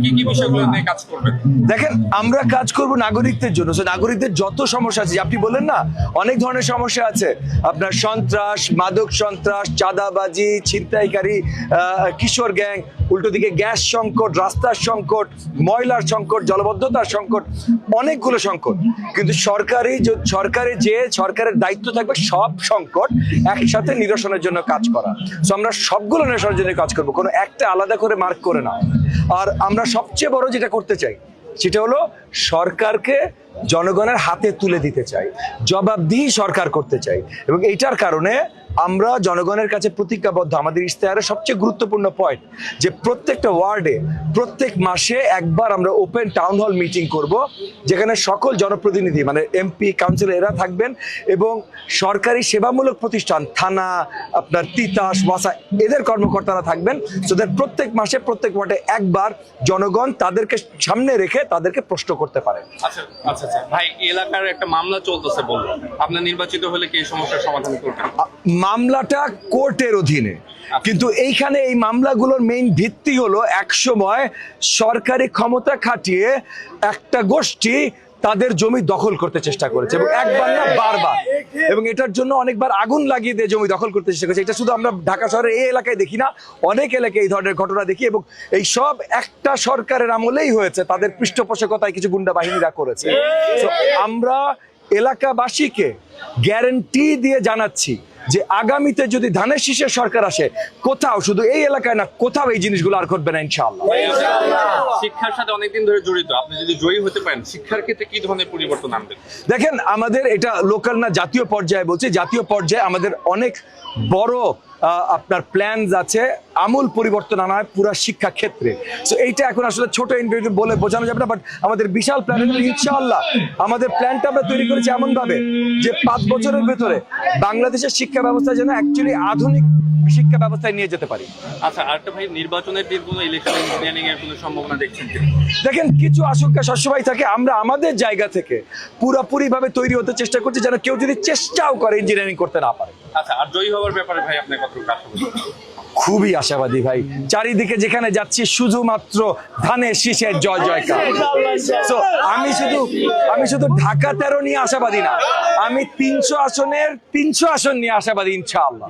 কি কি বিষয়গুলো নিয়ে কাজ করবেন? দেখেন, আমরা কাজ করব নাগরিকদের জন্য। নাগরিকদের যত সমস্যা আছে, আপনি বললেন না অনেক ধরনের সমস্যা আছে, আপনার সন্ত্রাস, মাদক সন্ত্রাস, চাঁদাবাজি, ছিনতাইকারী, কিশোর গ্যাং, উল্টো দিকে গ্যাস সংকট, রাস্তার সংকট, ময়লার সংকট, জলবদ্ধতার সংকট, অনেকগুলো সংকট। কিন্তু সরকারের দায়িত্ব থাকবে সব সংকট একসাথে নিরসনের জন্য কাজ করা। সো আমরা সবগুলো নিরসনের জন্য কাজ করবো, কোনো একটা আলাদা করে মার্ক করে না। আর আমরা সবচেয়ে বড় যেটা করতে চাই সেটা হলো সরকারকে জনগণের হাতে তুলে দিতে চাই, জবাবদিহি সরকার করতে চাই। এবং এইটার কারণে আমরা জনগণের কাছে প্রতিজ্ঞাবদ্ধ। আমাদের ইশতেহারের সবচেয়ে গুরুত্বপূর্ণ পয়েন্ট যে প্রত্যেকটা ওয়ার্ডে প্রত্যেক মাসে একবার আমরা ওপেন টাউন হল মিটিং করব, যেখানে সকল জনপ্রতিনিধি মানে এমপি, কাউন্সিলর এরা থাকবেন এবং সরকারি সেবামূলক প্রতিষ্ঠান, থানা, আপনার তিতাস, ওয়াসা, এদের কর্মকর্তারা থাকবেন। তাদের প্রত্যেক মাসে প্রত্যেক ওয়ার্ডে একবার জনগণ তাদেরকে সামনে রেখে তাদেরকে প্রশ্ন করতে পারে। আচ্ছা আচ্ছা আচ্ছা ভাই, এলাকার একটা মামলা চলতেছে বললো, আপনার নির্বাচিত হলে কি এই সমস্যার সমাধান করবেন? মামলাটা কোর্টের অধীনে, কিন্তু এইখানে এই মামলাগুলোর মেইন ভিত্তি হলো একসময় সরকারি ক্ষমতা খাটিয়ে একটা গোষ্ঠী তাদের জমি দখল করতে চেষ্টা করেছে, এবং একবার না বারবার, এবং এটার জন্য অনেকবার আগুন লাগিয়ে দিয়ে জমি দখল করতে চেষ্টা করেছে। এটা শুধু আমরা ঢাকা শহরের এই এলাকায় দেখি না, অনেক এলাকায় এই ধরনের ঘটনা দেখি, এবং এই সব একটা সরকারের আমলেই হয়েছে, তাদের পৃষ্ঠপোষকতায় কিছু গুন্ডা বাহিনীরা করেছে। তো আমরা এলাকাবাসীকে গ্যারান্টি দিয়ে জানাচ্ছি যে আগামীতে যদি ধানের শীষের সরকার আসে, কোথাও, শুধু এই এলাকায় না, কোথাও এই জিনিসগুলো আর ঘটবে না ইনশাআল্লাহ। শিক্ষার সাথে অনেকদিন ধরে জড়িত, আপনি যদি জয়ী হতে পারেন শিক্ষার ক্ষেত্রে কি ধরনের পরিবর্তন আনবেন? দেখেন, আমাদের এটা লোকাল না, জাতীয় পর্যায়ে বলছি, জাতীয় পর্যায়ে আমাদের অনেক বড় আপনার প্ল্যানস আছে, আমূল পরিবর্তন আনা হয় পুরো শিক্ষা ক্ষেত্রে। সো এইটা এখন আসলে ছোট ইন্টারভিউ বলে বোঝানো যাবে না, বাট আমাদের বিশাল প্ল্যান ইনশাআল্লাহ। আমাদের প্ল্যানটা আমরা তৈরি করেছি এমন ভাবে যে 5 বছরের ভেতরে বাংলাদেশের শিক্ষা ব্যবস্থা যেন অ্যাকচুয়ালি আধুনিক শিক্ষা ব্যবস্থায় নিয়ে যেতে পারি। আচ্ছা, আরেকটা ভাই, নির্বাচনের দিন কোনো ইলেকশন ইঞ্জিনিয়ারিং এর কোনো সম্ভাবনা দেখছেন কি? দেখেন, কিছু আশঙ্কা সবসময় থাকে। আমরা আমাদের জায়গা থেকে পুরোপুরি ভাবে তৈরি হতে চেষ্টা করছি যেন কেউ যদি চেষ্টাও করে ইঞ্জিনিয়ারিং করতে না পারে। আচ্ছা, আর জয়ী হওয়ার ব্যাপারে ভাই আপনি কতটুকু আশাবাদী? খুবই আশাবাদী ভাই। চারিদিকে যেখানে যাচ্ছি শুধুমাত্র ধানের শীষের জয় জয়কার। So, আমি শুধু ঢাকা 13 নিয়ে আশাবাদী না, আমি 300 আসনের 300 আসন নিয়ে আশাবাদী ইনশাআল্লাহ।